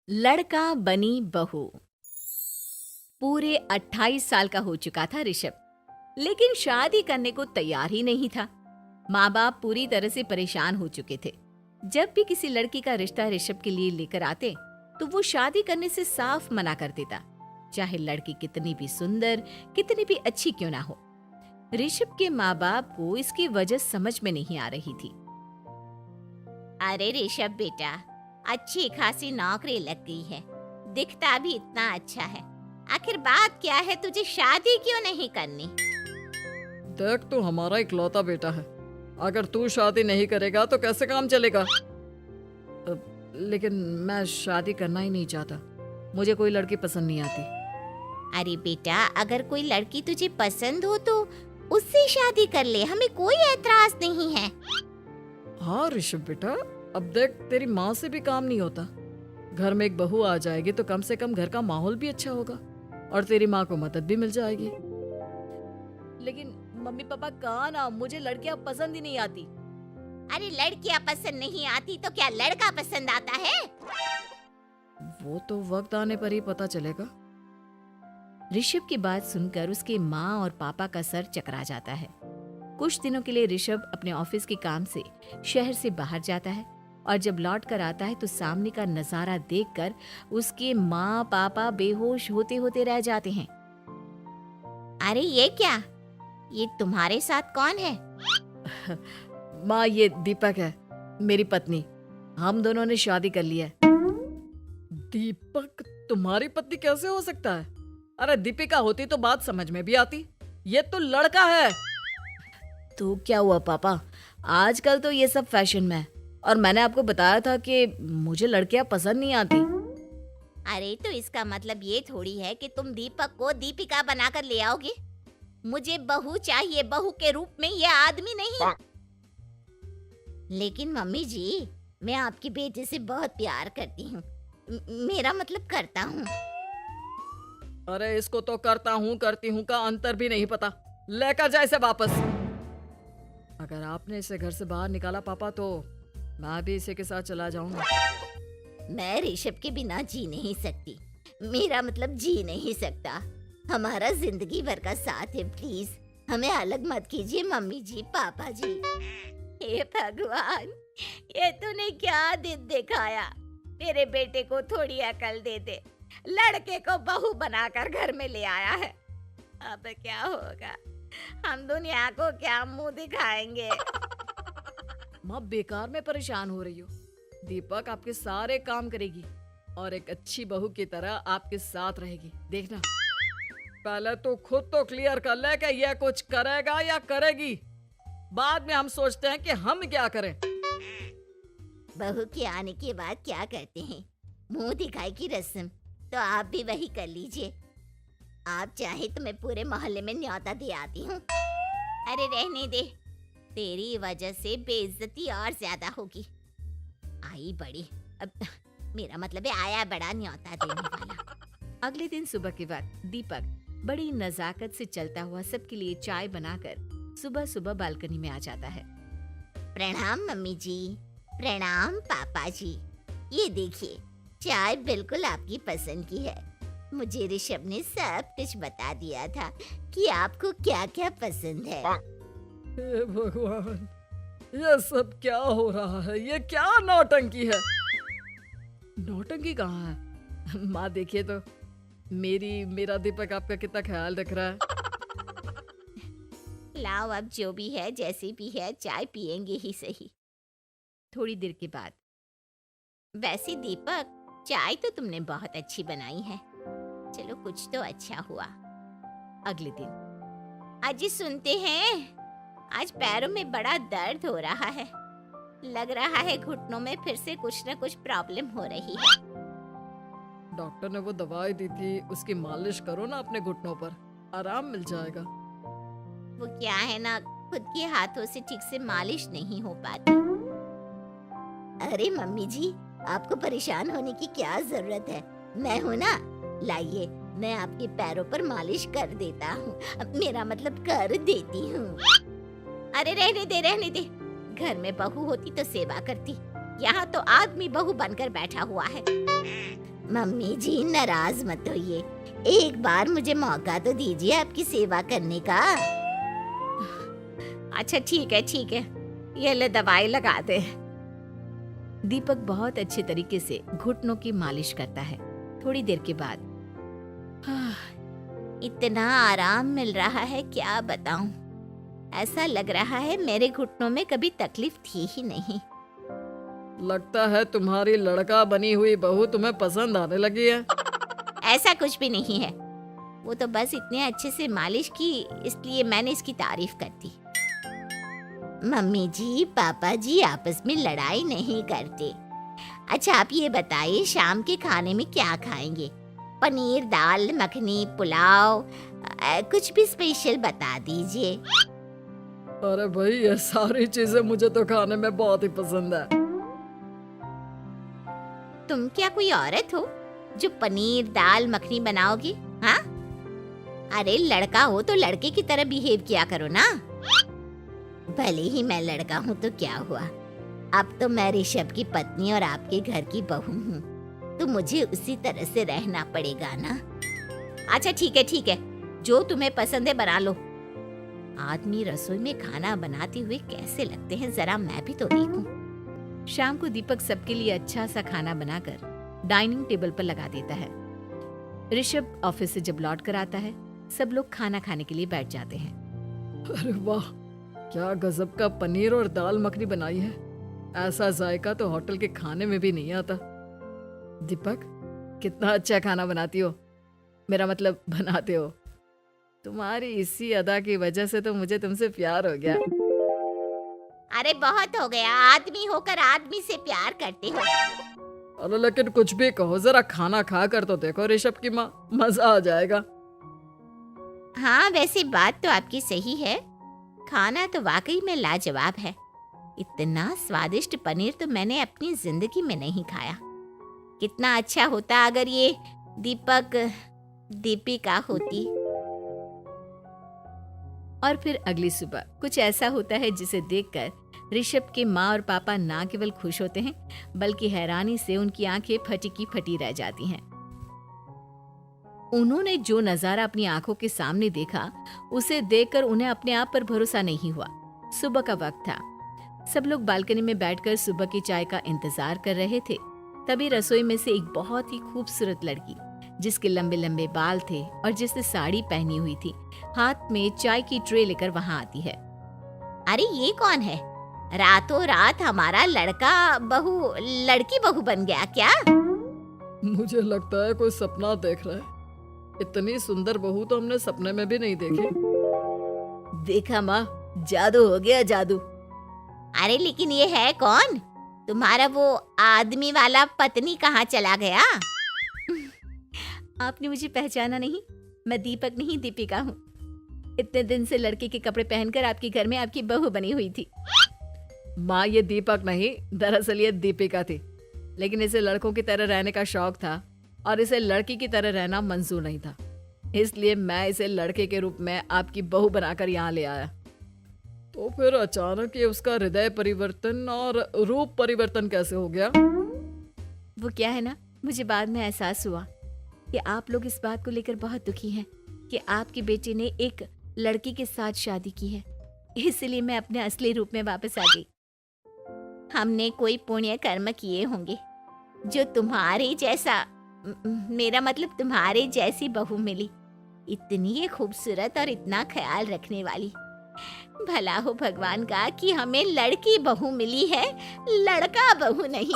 लड़का बनी बहू। पूरे 28 साल का हो चुका था ऋषभ, लेकिन शादी करने को तैयार ही नहीं था। माँ बाप पूरी तरह से परेशान हो चुके थे। जब भी किसी लड़की का रिश्ता ऋषभ के लिए लेकर आते तो वो शादी करने से साफ मना कर देता, चाहे लड़की कितनी भी सुंदर, कितनी भी अच्छी क्यों ना हो। ऋषभ के माँ बाप को इसकी वजह समझ में नहीं आ रही थी। अरे ऋषभ बेटा, अच्छी खासी नौकरी लग गई है, दिखता भी इतना अच्छा है। आखिर बात क्या है, तुझे शादी क्यों नहीं करनी? देख, तू हमारा इकलौता बेटा है। अगर तू शादी नहीं करेगा तो कैसे काम चलेगा? लेकिन मैं शादी करना ही नहीं चाहता। मुझे कोई लड़की पसंद नहीं आती। अरे बेटा, अगर कोई लड़की तुझे पसंद हो तो उससे शादी कर ले, हमें कोई ऐतराज नहीं है। हाँ ऋषभ बेटा, अब देख, तेरी माँ से भी काम नहीं होता। घर में एक बहू आ जाएगी तो कम से कम घर का माहौल भी अच्छा होगा और तेरी माँ को मदद भी मिल जाएगी। लेकिन मम्मी पापा कहाँ ना, मुझे लड़कियां पसंद ही नहीं आती। अरे लड़कियां पसंद नहीं आती तो क्या लड़का पसंद आता है? वो तो वक्त आने पर ही पता चलेगा। ऋषभ की बात सुनकर उसके माँ और पापा का सर चकरा जाता है। कुछ दिनों के लिए ऋषभ अपने ऑफिस के काम से शहर से बाहर जाता है और जब लौट कर आता है तो सामने का नजारा देखकर उसके माँ पापा बेहोश होते होते रह जाते हैं। अरे ये क्या, ये तुम्हारे साथ कौन है? माँ, ये दीपक है, मेरी पत्नी। हम दोनों ने शादी कर ली है। दीपक तुम्हारी पत्नी कैसे हो सकता है? अरे दीपिका होती तो बात समझ में भी आती। ये तो लड़का है। तो क्या हुआ पापा, आजकल तो ये सब फैशन में है और मैंने आपको बताया था कि मुझे लड़कियां पसंद नहीं आती। अरे तो इसका मतलब ये थोड़ी है कि तुम दीपक को दीपिका बनाकर ले आओगे। मुझे बहू चाहिए, बहू के रूप में, ये आदमी नहीं। लेकिन मम्मी जी, मैं आपकी बेटी से बहुत प्यार करती हूँ, मेरा मतलब करता हूँ। अरे इसको तो करता हूँ करती हूँ का अंतर भी नहीं पता। लेकर जाए इसे वापस। अगर आपने इसे घर से बाहर निकाला पापा तो मैं भी इसे के साथ चला जाऊंगा। मैं ऋषभ के बिना जी नहीं सकती, मेरा मतलब जी नहीं सकता। हमारा जिंदगी भर का साथ है, प्लीज हमें अलग मत कीजिए मम्मी जी, पापा जी। हे भगवान, ये तूने क्या दिन दिखाया? मेरे बेटे को थोड़ी अकल दे दे, लड़के को बहू बनाकर घर में ले आया है। अब क्या होगा, हम दुनिया को क्या मुंह दिखाएंगे? माँ, बेकार में परेशान हो रही हो। दीपक आपके सारे काम करेगी और एक अच्छी बहू की तरह आपके साथ रहेगी, देखना। पहले तो खुद तो क्लियर कर ले कि यह कुछ करेगा या करेगी। बाद में हम सोचते हैं कि हम क्या करें। बहू के आने के बाद क्या करते हैं, मुंह दिखाई की रस्म, तो आप भी वही कर लीजिए। आप चाहे तो मैं पूरे मोहल्ले में न्योता दे आती हूँ। अरे रहने दे, तेरी वजह से बेइज्जती और ज्यादा होगी। आई बड़ी, अब मेरा मतलब है आया बड़ा न्योता देने वाला। अगले दिन सुबह के वक्त दीपक बड़ी नजाकत से चलता हुआ सबके लिए चाय बनाकर सुबह सुबह बालकनी में आ जाता है। प्रणाम मम्मी जी, प्रणाम पापा जी। ये देखिए, चाय बिल्कुल आपकी पसंद की है। मुझे ऋषभ ने सब कुछ बता दिया था कि आपको क्या क्या पसंद है। हे भगवान, ये सब क्या हो रहा है? ये क्या नौटंकी है? नौटंकी कहाँ है? माँ देखिए तो, मेरा दीपक आपका कितना ख्याल रख रहा है। लाओ, अब जो भी है, जैसी भी है, चाय पियेंगे ही सही। थोड़ी देर के बाद, वैसे दीपक, चाय तो तुमने बहुत अच्छी बनाई है। चलो कुछ तो अच्छा हुआ। अगले दिन, अजी सुनते हैं, आज पैरों में बड़ा दर्द हो रहा है। लग रहा है घुटनों में फिर से कुछ न कुछ प्रॉब्लम हो रही है। डॉक्टर ने वो दवाई दी थी, उसकी मालिश करो ना अपने घुटनों पर, आराम मिल जाएगा। वो क्या है ना, खुद के हाथों से ठीक से मालिश नहीं हो पाती। अरे मम्मी जी, आपको परेशान होने की क्या जरूरत है, मैं हूँ ना। लाइए, मैं आपके पैरों पर मालिश कर देता हूँ, मेरा मतलब कर देती हूँ। अरे रहने दे, रहने दे। घर में बहू होती तो सेवा करती, यहाँ तो आदमी बहू बनकर बैठा हुआ है। मम्मी जी नाराज मत होइए, एक बार मुझे मौका तो दीजिए आपकी सेवा करने का। अच्छा ठीक है, ये ले दवाई लगा दे। दीपक बहुत अच्छे तरीके से घुटनों की मालिश करता है। थोड़ी देर के बाद इतना आराम मिल रहा है क्या बताऊं, ऐसा लग रहा है मेरे घुटनों में कभी तकलीफ थी ही नहीं। लगता है तुम्हारी लड़का बनी हुई बहू तुम्हें पसंद आने लगी है। ऐसा कुछ भी नहीं है, वो तो बस इतने अच्छे से मालिश की इसलिए मैंने इसकी तारीफ कर दी। मम्मी जी पापा जी आपस में लड़ाई नहीं करते। अच्छा आप ये बताइए शाम के खाने में क्या खाएंगे? पनीर, दाल मखनी, पुलाव, कुछ भी स्पेशल बता दीजिए। अरे भाई ये सारी चीजें मुझे तो खाने में बहुत ही पसंद है। तुम क्या कोई औरत हो जो पनीर दाल मखनी बनाओगी? हाँ, अरे लड़का हो तो लड़के की तरह बिहेव किया करो ना। भले ही मैं लड़का हूँ तो क्या हुआ, अब तो मैं ऋषभ की पत्नी और आपके घर की बहू हूँ, तो मुझे उसी तरह से रहना पड़ेगा ना। अच्छा ठीक है, जो तुम्हें पसंद है बना लो। आदमी रसोई में खाना बनाते हुए कैसे लगते हैं, जरा मैं भी तो देखूं। शाम को दीपक सबके लिए अच्छा सा खाना बनाकर डाइनिंग टेबल पर लगा देता है। ऋषभ ऑफिस से जब लौट कर आता है, सब लोग खाना खाने के लिए बैठ जाते हैं। अरे वाह, क्या गजब का पनीर और दाल मखनी बनाई है। ऐसा जायका तो होटल के खाने में भी नहीं आता। दीपक, कितना अच्छा खाना बनाती हो, मेरा मतलब बनाते हो। तुम्हारी इसी अदा की वजह से तो मुझे तुमसे प्यार हो गया। अरे बहुत हो गया, आदमी होकर आदमी से प्यार करते हो। अरे लेकिन कुछ भी कहो, जरा खाना खा कर तो देखो ऋषभ की माँ, मजा आ जाएगा। हाँ वैसे बात तो आपकी सही है, खाना तो वाकई में लाजवाब है। इतना स्वादिष्ट पनीर तो मैंने अपनी जिंदगी में नहीं खाया। कितना अच्छा होता अगर ये दीपिका होती। और फिर अगली सुबह कुछ ऐसा होता है जिसे देखकर ऋषभ के माँ और पापा ना केवल खुश होते हैं बल्कि हैरानी से उनकी आंखें फटी की फटी रह जाती हैं। उन्होंने जो नजारा अपनी आंखों के सामने देखा उसे देखकर उन्हें अपने आप पर भरोसा नहीं हुआ। सुबह का वक्त था, सब लोग बालकनी में बैठकर सुबह की चाय का इंतजार कर रहे थे। तभी रसोई में से एक बहुत ही खूबसूरत लड़की जिसके लंबे लंबे बाल थे और जिसने साड़ी पहनी हुई थी, हाथ में चाय की ट्रे लेकर वहां आती है। अरे ये कौन है? रातों रात हमारा लड़की बहू बन गया क्या? मुझे लगता है कोई सपना देख रहा है। इतनी सुंदर बहू तो हमने सपने में भी नहीं देखी। देखा माँ, जादू हो गया, जादू। अरे लेकिन ये है कौन? तुम्हारा वो आदमी वाला पत्नी कहाँ चला गया? आपने मुझे पहचाना नहीं? मैं दीपक नहीं, दीपिका हूँ। इतने दिन से लड़के के कपड़े पहनकर आपके घर में आपकी बहू बनी हुई थी। माँ ये दीपक नहीं, दरअसल ये दीपिका थी, लेकिन इसे लड़कों की तरह रहने का शौक था और इसे लड़की की तरह रहना मंजूर नहीं था, इसलिए मैं इसे लड़के के रूप में आपकी बहू बनाकर यहाँ ले आया। तो फिर अचानक ये उसका हृदय परिवर्तन और रूप परिवर्तन कैसे हो गया? वो क्या है ना, मुझे बाद में एहसास हुआ कि आप लोग इस बात को लेकर बहुत दुखी हैं कि आपके बेटे ने एक लड़की के साथ शादी की है, इसलिए मैं अपने असली रूप में वापस आ गई। हमने कोई पुण्य कर्म किए होंगे जो तुम्हारे जैसा, मेरा मतलब तुम्हारे जैसी बहू मिली, इतनी खूबसूरत और इतना ख्याल रखने वाली। भला हो भगवान का कि हमें लड़की बहू मिली है, लड़का बहू नहीं।